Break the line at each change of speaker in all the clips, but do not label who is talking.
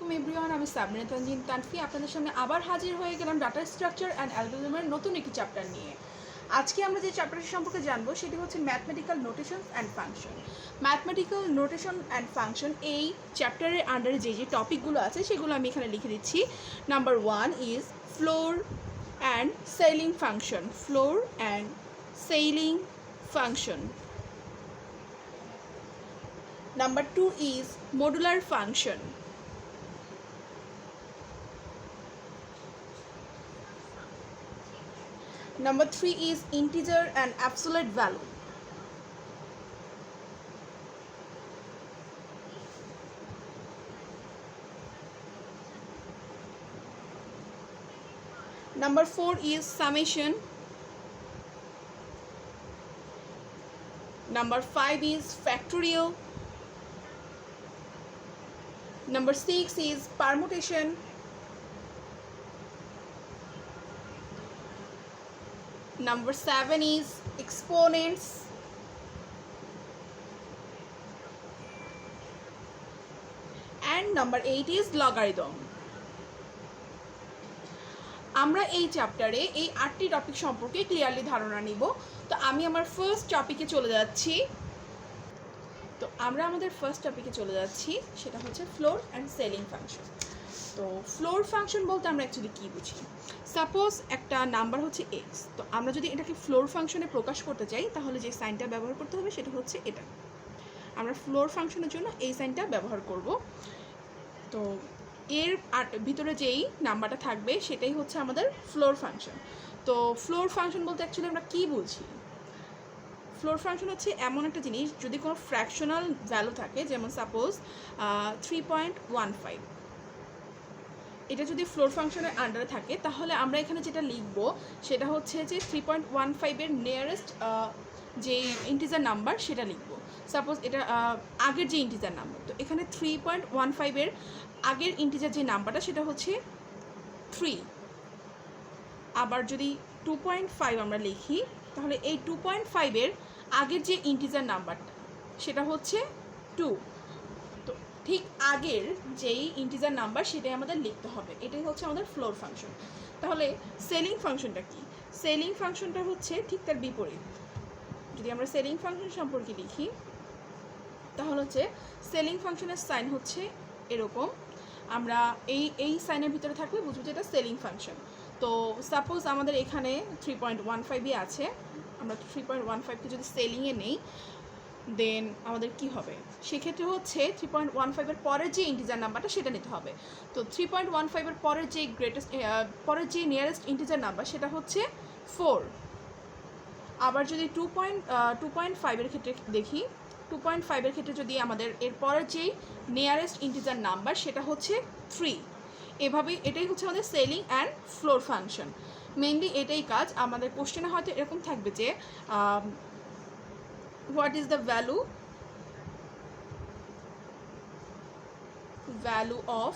আলাইকুম এভরিওয়ান, আমি সাবরিনা তানজিন তানফি আপনাদের সামনে আবার হাজির হয়ে গেলাম ডাটা স্ট্রাকচার অ্যান্ড অ্যালগরিদমের নতুন একটি চ্যাপ্টার নিয়ে। আজকে আমরা যে চ্যাপ্টারটি সম্পর্কে জানবো সেটি হচ্ছে mathematical notation and function. Mathematical notation and function এই চ্যাপ্টারের আন্ডারে যে টপিকগুলো আছে সেগুলো আমি এখানে লিখে দিচ্ছি। Number 1 is floor and selling function. Floor and selling function. Number 2 is modular function. Number 3 is integer and absolute value. Number 4 is summation. Number 5 is factorial. Number 6 is permutation. Number 7 is exponents. And number 8 is logarithm. আমরা এই চ্যাপ্টারে এই 8টি topic সম্পর্কে clearly ধারণা নিব। তো আমি আমার ফার্স্ট টপিকে চলে যাচ্ছি। আমাদের ফার্স্ট টপিকে চলে যাচ্ছি, সেটা হচ্ছে ফ্লোর অ্যান্ড সেলিং ফাংশন। তো ফ্লোর ফাংশন বলতে আমরা অ্যাকচুয়ালি কী বুঝি? সাপোজ একটা নাম্বার হচ্ছে এক্স, তো আমরা যদি এটাকে ফ্লোর ফাংশনে প্রকাশ করতে চাই তাহলে যে সাইনটা ব্যবহার করতে হবে সেটা হচ্ছে এটা। আমরা ফ্লোর ফাংশনের জন্য এই সাইনটা ব্যবহার করব। তো এর ভিতরে যেই নাম্বারটা থাকবে সেটাই হচ্ছে আমাদের ফ্লোর ফাংশন। তো ফ্লোর ফাংশন বলতে অ্যাকচুয়ালি আমরা কী বুঝি? ফ্লোর ফাংশন হচ্ছে এমন একটা জিনিস, যদি কোনো ফ্র্যাকশনাল ভ্যালু থাকে, যেমন সাপোজ 3.15, এটা যদি ফ্লোর ফাংশনের আন্ডারে থাকে তাহলে আমরা এখানে যেটা লিখব সেটা হচ্ছে যে 3.15-এর নিয়ারেস্ট যে ইন্টিজার নাম্বার সেটা লিখব। সাপোজ এটা আগের যে ইন্টিজার নাম্বার, তো এখানে 3.15-এর আগের ইন্টিজার যে নাম্বারটা সেটা হচ্ছে 3। আবার যদি 2.5 আমরা লিখি তাহলে এই 2.5-এর আগের যে ইন্টিজার নাম্বারটা সেটা হচ্ছে 2। তো ঠিক আগের যেই ইন্টিজার নাম্বার সেটাই আমাদের লিখতে হবে। এটাই হচ্ছে আমাদের ফ্লোর ফাংশন। তাহলে সেলিং ফাংশনটা কি? সেলিং ফাংশনটা হচ্ছে ঠিক তার বিপরীত। যদি আমরা সেলিং ফাংশন সম্পর্কে লিখি তাহলে হচ্ছে সেলিং ফাংশনের সাইন হচ্ছে এরকম। আমরা এই সাইনের ভিতরে থাকলে বুঝবো যে এটা সেলিং ফাংশন। তো সাপোজ আমাদের এখানে 3.15-ই আছে, আমরা 3.15-কে যদি সেলিংয়ে নেই দেন আমাদের কি হবে? সেক্ষেত্রে হচ্ছে 3.15-এর পরের যে ইন্টিজার নাম্বারটা সেটা নিতে হবে। তো 3.15-এর পরের যে নিয়ারেস্ট ইন্টিজার নাম্বার সেটা হচ্ছে 4। আবার যদি 2.5-এর ক্ষেত্রে দেখি, 2.5-এর ক্ষেত্রে যদি আমাদের এর পরের যেই নিয়ারেস্ট ইন্টিজার নাম্বার সেটা হচ্ছে 3। এভাবেই এটাই হচ্ছে আমাদের selling and floor function. Mainly এটাই কাজ। আমাদের কোশ্চেনে হয়তো এরকম থাকবে যে what is the value of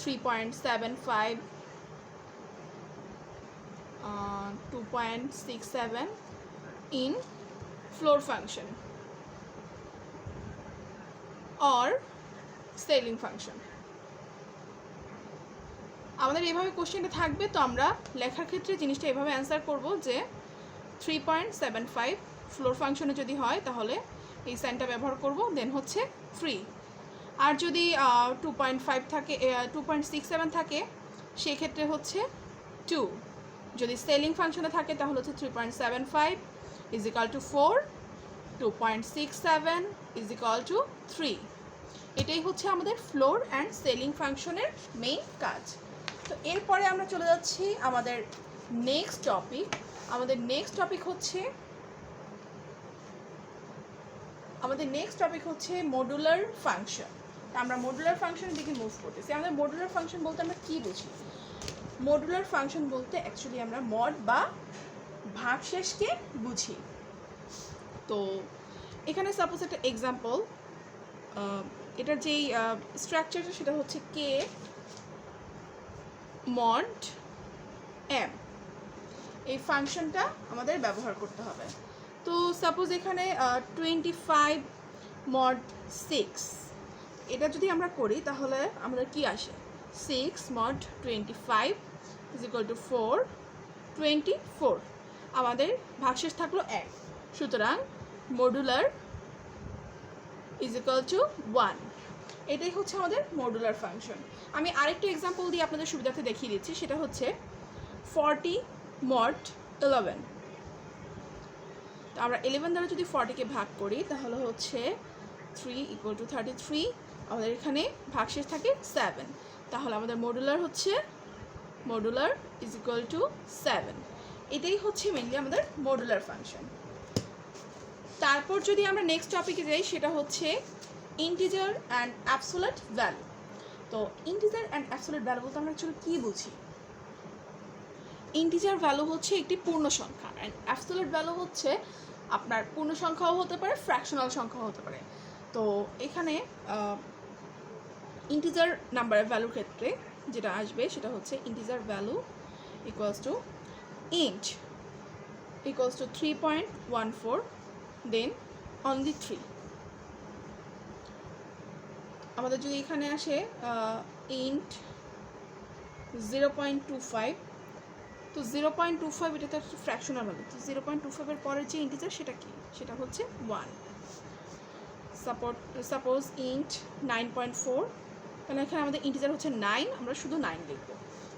3.75, 2.67 in floor function or scaling function। আমাদের এইভাবে কোশ্চেনটা থাকবে। তো আমরা লেখার ক্ষেত্রে জিনিসটা এভাবে অ্যান্সার করব যে 3.75 ফ্লোর ফাংশনে যদি হয় তাহলে এই সাইনটা ব্যবহার করব, দেন হচ্ছে 3। আর যদি 2.5 থাকে, 2.67 থাকে সেক্ষেত্রে হচ্ছে 2। যদি সেলিং ফাংশনে থাকে তাহলে হচ্ছে 3.75 = 4, 2.67 = 3। এটাই হচ্ছে আমাদের ফ্লোর অ্যান্ড সেলিং ফাংশনের মেইন কাজ। তো এরপরে আমরা চলে যাচ্ছি আমাদের নেক্সট টপিক। আমাদের নেক্সট টপিক হচ্ছে মডুলার ফাংশন। আমরা মডুলার ফাংশনের দিকে মুভ করতেছি। আমাদের মডুলার ফাংশন বলতে আমরা কী বুঝি? মডুলার ফাংশন বলতে অ্যাকচুয়ালি আমরা মড বা ভাগশেষকে বুঝি। তো এখানে সাপোজ একটা এক্সাম্পল, এটার যেই স্ট্রাকচারটা সেটা হচ্ছে কে মড এম। এই ফাংশনটা আমাদের ব্যবহার করতে হবে। তো সাপোজ এখানে 25 mod 6, এটা যদি আমরা করি তাহলে আমাদের কি আসে 6 mod 25 is equal to 4 24 আমাদের ভাগশেষ থাকলো 1 সুতরাং মডুলার is equal to 1 এটাই হচ্ছে আমাদের মডুলার ফাংশন আমি আরেকটা এক্সাম্পল দিয়ে আপনাদের সুবিধার্থে দেখিয়ে দিচ্ছি সেটা হচ্ছে 40 mod 11 তো আমরা 11 দ্বারা যদি 40 কে ভাগ করি তাহলে হচ্ছে 3 equal to 33 আমাদের এখানে ভাগশেষ থাকে 7 তাহলে আমাদের মডুলার হচ্ছে মডুলার is equal to 7 এটাই হচ্ছে মেইনলি আমাদের মডুলার ফাংশন তারপর যদি আমরা নেক্সট টপিকে যাই সেটা হচ্ছে ইন্টিজার অ্যান্ড অ্যাবসোলিউট ভ্যালু তো ইন্টিজার অ্যান্ড অ্যাবসোলিউট ভ্যালু বলতে আমরা অ্যাকচুয়ালি কী বুঝি ইন্টিজার ভ্যালু হচ্ছে একটি পূর্ণ সংখ্যা অ্যান্ড অ্যাবসোলিউট ভ্যালু হচ্ছে আপনার পূর্ণ সংখ্যাও হতে পারে ফ্র্যাকশনাল সংখ্যাও হতে পারে তো এখানে ইন্টিজার নাম্বারের ভ্যালুর ক্ষেত্রে যেটা আসবে সেটা হচ্ছে integer value equals to int equals to 3.14 then only 3 আমাদের যদি এখানে আসে ইন্ট 0.25 তো 0.25 এটা তো একটা ফ্র্যাকশনাল ভ্যালু তো 0.25 এর পরের যে ইন্টিজার সেটা কি সেটা হচ্ছে 1 সাপোজ ইন্ট 9.4 কারণ এখানে আমাদের ইন্টিজার হচ্ছে 9 আমরা শুধু 9 লিখব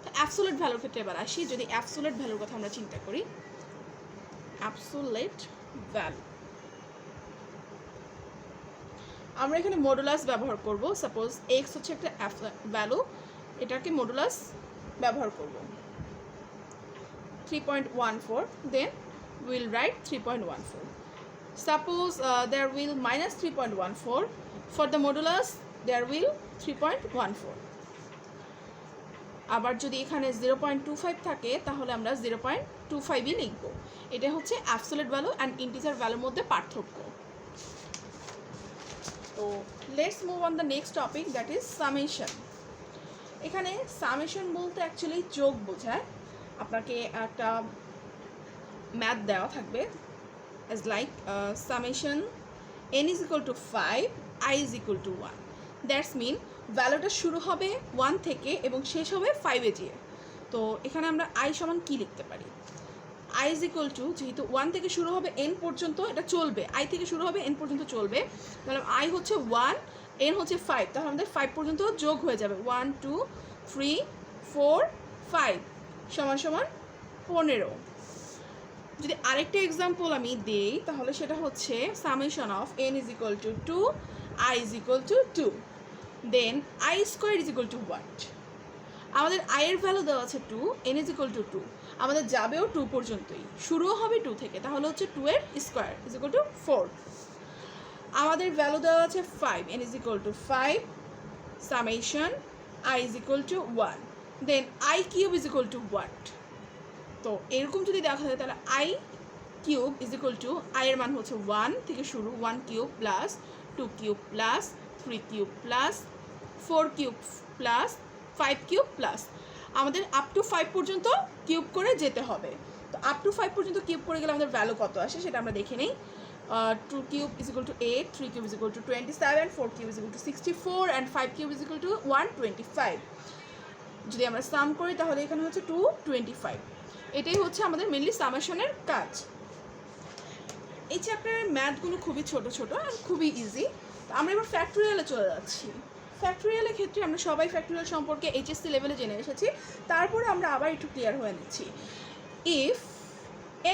তো অ্যাবসোলিউট ভ্যালুর ক্ষেত্রে এবার আসি যদি অ্যাবসোলিউট ভ্যালুর কথা আমরা চিন্তা করি অ্যাবসোলিউট ভ্যালু আমরা এখানে মডুলাস ব্যবহার করব সাপোজ x হচ্ছে একটা ভ্যালু এটাকে মডুলাস ব্যবহার করব 3.14 then we'll write 3.14 suppose there will minus 3.14 for the modulus there will 3.14 আবার যদি এখানে 0.25 থাকে তাহলে আমরা 0.25ই লিখব এটা হচ্ছে অ্যাবসোলিউট ভ্যালু অ্যান্ড ইন্টিজার ভ্যালুর মধ্যে পার্থক্য তো let's move on the next topic that is summation এখানে সামেশন বলতে অ্যাকচুয়ালি যোগ বোঝায় আপনাকে একটা ম্যাথ দেওয়া থাকবে as like summation n is equal to 5 i is equal to 1 that's mean ভ্যালুটা শুরু হবে 1 থেকে এবং শেষ হবে 5 এ গিয়ে তো এখানে আমরা i সমান কি লিখতে পারি i is equal to যেহেতু 1 থেকে শুরু হবে n পর্যন্ত এটা চলবে i থেকে শুরু হবে n পর্যন্ত চলবে তাহলে i হচ্ছে 1 n হচ্ছে 5 তাহলে আমাদের 5 পর্যন্ত যোগ হয়ে যাবে 1 2 3 4 5 সমান সমান 15 যদি আরেকটা এক্সাম্পল আমি দেই তাহলে সেটা হচ্ছে summation of n is equal to 2 i is equal to 2 then i square is equal to what আমাদের i এর ভ্যালু দেওয়া আছে 2 n is equal to 2 আমাদের যাবেও 2 পর্যন্তই শুরুও হবে 2 থেকে তাহলে হচ্ছে 2 এর স্কোয়ার is equal to 4 আমাদের ভ্যালু দেওয়া আছে 5 n is equal to 5 summation i is equal to 1 then i cube is equal to what তো এরকম যদি দেখা যায় তাহলে i cube is equal to i এর মান হচ্ছে 1 থেকে শুরু 1 cube plus 2 cube plus 3 cube plus 4 cube plus 5 cube plus আমাদের আপ টু 5 পর্যন্ত কিউব করে যেতে হবে তো আপ টু 5 পর্যন্ত কিউব করে গেলে আমাদের ভ্যালু কত আসে সেটা আমরা দেখে নেই 2 cube is equal to 8 3 cube is equal to 27 4 cube is equal to 64 and 5 cube is equal to 125 যদি আমরা সাম করি তাহলে এখানে হচ্ছে 225 এটাই হচ্ছে আমাদের মেনলি সামেশনের কাজ এই চ্যাপ্টারের ম্যাথগুলো খুবই ছোট ছোট আর খুবই ইজি তো আমরা এবার ফ্যাক্টোরিয়ালে চলে যাচ্ছি ফ্যাক্টোরিয়ালের ক্ষেত্রে আমরা সবাই ফ্যাক্টোরিয়াল সম্পর্কে এইচএসসি লেভেলে জেনে এসেছি তারপরে আমরা আবার একটু ক্লিয়ার হয়ে নিচ্ছি if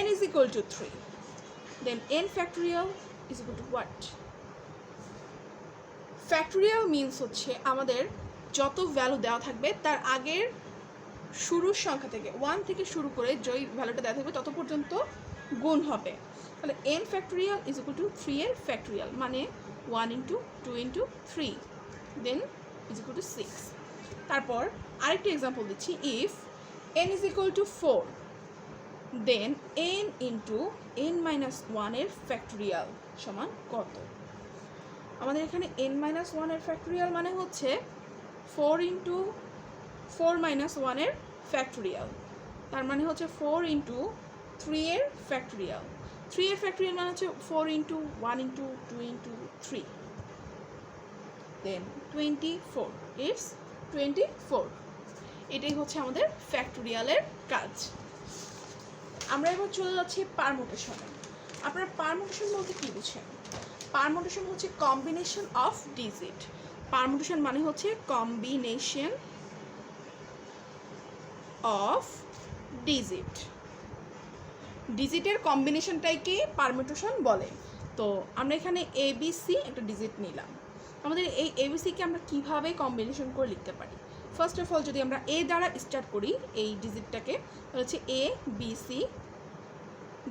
n is equal to 3 then n factorial is equal to what factorial means হচ্ছে আমাদের যত ভ্যালু দেওয়া থাকবে তার আগের শুরুর সংখ্যা থেকে 1 থেকে শুরু করে যেই ভ্যালুটা দেওয়া থাকবে তত পর্যন্ত গুণ হবে তাহলে n factorial is equal to 3 এর factorial মানে 1 into 2 into 3 then is equal to 6 তারপর আরেকটা एग्जांपल দিচ্ছি if n is equal to 4 then n into n minus 1 এর factorial সমান কত আমাদের এখানে n minus 1 এর factorial মানে হচ্ছে 4 into 4 minus 1 এর factorial তার মানে হচ্ছে 4 into 3 এর factorial 3 এর factorial মানে হচ্ছে 4 into 1 into 2 into 3 then 24, it's 24। এটাই হচ্ছে আমাদের ফ্যাক্টোরিয়ালের কাজ। আমরা এবার চলে যাচ্ছি পারমুটেশনে। আপনারা পারমুটেশন বলতে কী বুঝেন? পারমুটেশন হচ্ছে কম্বিনেশন অফ ডিজিট। পারমুটেশন মানে হচ্ছে কম্বিনেশন অফ ডিজিট। ডিজিটের কম্বিনেশনটাইকে পারমুটেশন বলে। তো আমরা এখানে ABC একটা ডিজিট নিলাম। আমাদের এই ABCকে আমরা কিভাবে কম্বিনেশন করে লিখতে পারি? ফার্স্ট অফ অল যদি আমরা A দ্বারা স্টার্ট করি এই ডিজিটটাকে, তাহলে হচ্ছে ABC,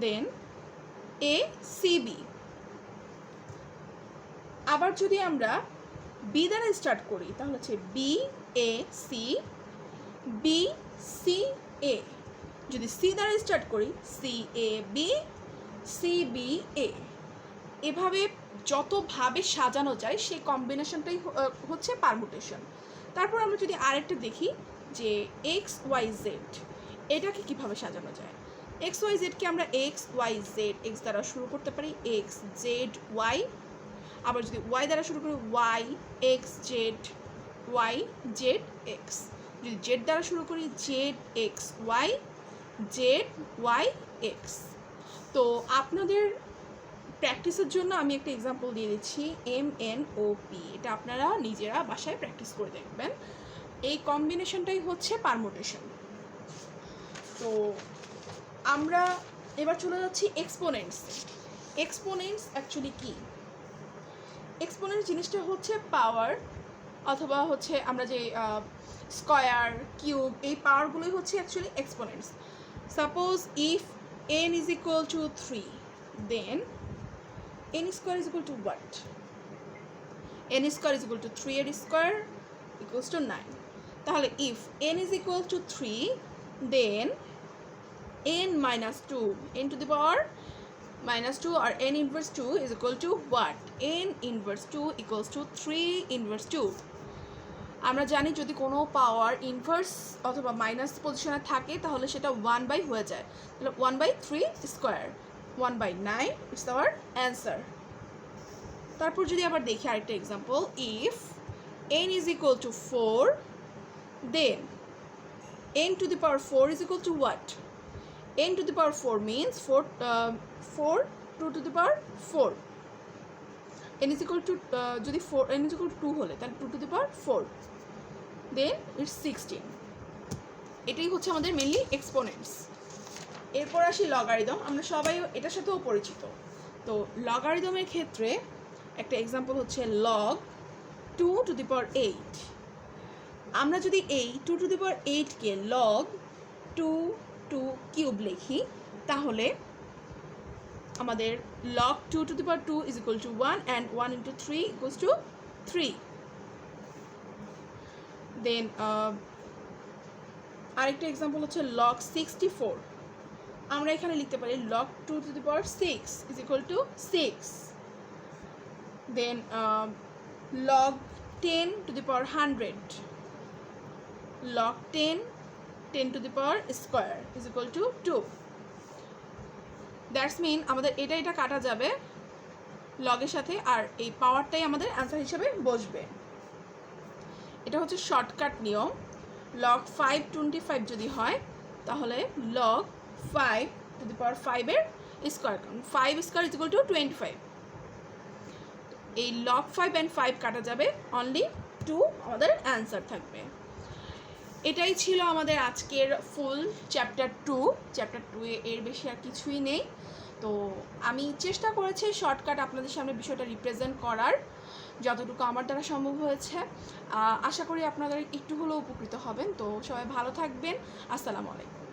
দেন ACB। আবার যদি আমরা B দ্বারা স্টার্ট করি তাহলে হচ্ছে BAC, BCA। যদি C দ্বারা স্টার্ট করি CAB, CBA। এভাবে যতভাবে সাজানো যায় সেই কম্বিনেশনটাই হচ্ছে পারমুটেশন। তারপর আমরা যদি আরেকটা দেখি যে XYZ, এটাকে কিভাবে সাজানো যায়। XYZকে আমরা XYZ, X দ্বারা শুরু করতে পারি XZY। আবার যদি Y দ্বারা শুরু করি Y, XZ, YZX। যদি Z দ্বারা শুরু করি ZXY, ZYX। তো আপনাদের প্র্যাকটিসের জন্য আমি একটা এক্সাম্পল দিয়ে দিচ্ছি, MNOP। এটা আপনারা নিজেরা বাসায় প্র্যাকটিস করে দেখবেন। এই কম্বিনেশনটাই হচ্ছে পারমুটেশন। তো আমরা এবার চলে যাচ্ছি এক্সপোনেন্টস। এক্সপোনেন্টস অ্যাকচুয়ালি কি? এক্সপোনেন্টস জিনিসটা হচ্ছে পাওয়ার, অথবা হচ্ছে আমরা যে স্কয়ার, কিউব, এই পাওয়ারগুলোই হচ্ছে actually exponents. Suppose if n is equal to 3, then n square is equal to what? n square is equal to 3 এর square equals to 9. তাহলে if n is equal to 3, then n minus 2, n to the power minus 2 or n inverse 2 is equal to what? n inverse 2 equals to 3 inverse 2. আমরা জানি যদি কোনো পাওয়ার inverse অথবা minus পজিশনে থাকে তাহলে সেটা 1/, হয়ে যায়। তাহলে 1/3 স্কোয়ার, 1/9 ইটস আওয়ার অ্যান্সার। তারপর যদি আবার দেখি আরেকটা example, if n is equal to 4, then n to the power 4 is equal to what? n to the power 4 means 4 2 to the power 4. n is equal to যদি 4 n is equal to 2 হলে তাহলে 2 to the power 4, then it's 16. এটাই হচ্ছে আমাদের mainly exponents. এরপর আসি logarithm. আমরা সবাই এটার সাথেও পরিচিত। তো লগারিদমের ক্ষেত্রে একটা এক্সাম্পল হচ্ছে log 2 to the power 8। আমরা যদি এই 2 to the power 8কে log 2 cube লিখি তাহলে আমাদের log 2 to the power 2 is equal to 1 and 1 into 3 equals to 3. Then আরেকটা এক্সাম্পল হচ্ছে log 64। আমরা এখানে লিখতে পারি log 2 to the power 6 is equal to 6. Then log 10 to the power 100, log 10 to the power square is equal to 2. That's mean আমাদের এটা কাটা যাবে লগের সাথে, আর এই পাওয়ারটাই আমাদের অ্যান্সার হিসেবে বসবে। এটা হচ্ছে শর্টকাট নিয়ম। log 525 যদি হয় তাহলে log 5 to the power 5 এর স্কোয়ার, কারণ 5 স্কোয়ার ইজ ইকুয়াল টু 25। এই log 5 and 5 কাটা যাবে, অনলি 2 আমাদের অ্যান্সার থাকবে। এটাই ছিল আমাদের আজকের ফুল চ্যাপ্টার 2। চ্যাপ্টার 2 এর বেশি আর কিছুই নেই। তো আমি চেষ্টা করেছি শর্টকাট আপনাদের সামনে বিষয়টা রিপ্রেজেন্ট করার, যতটুকু আমার দ্বারা সম্ভব হয়েছে। আশা করি আপনারা একটু হলেও উপকৃত হবেন। তো সবাই ভালো থাকবেন। আসসালামু আলাইকুম।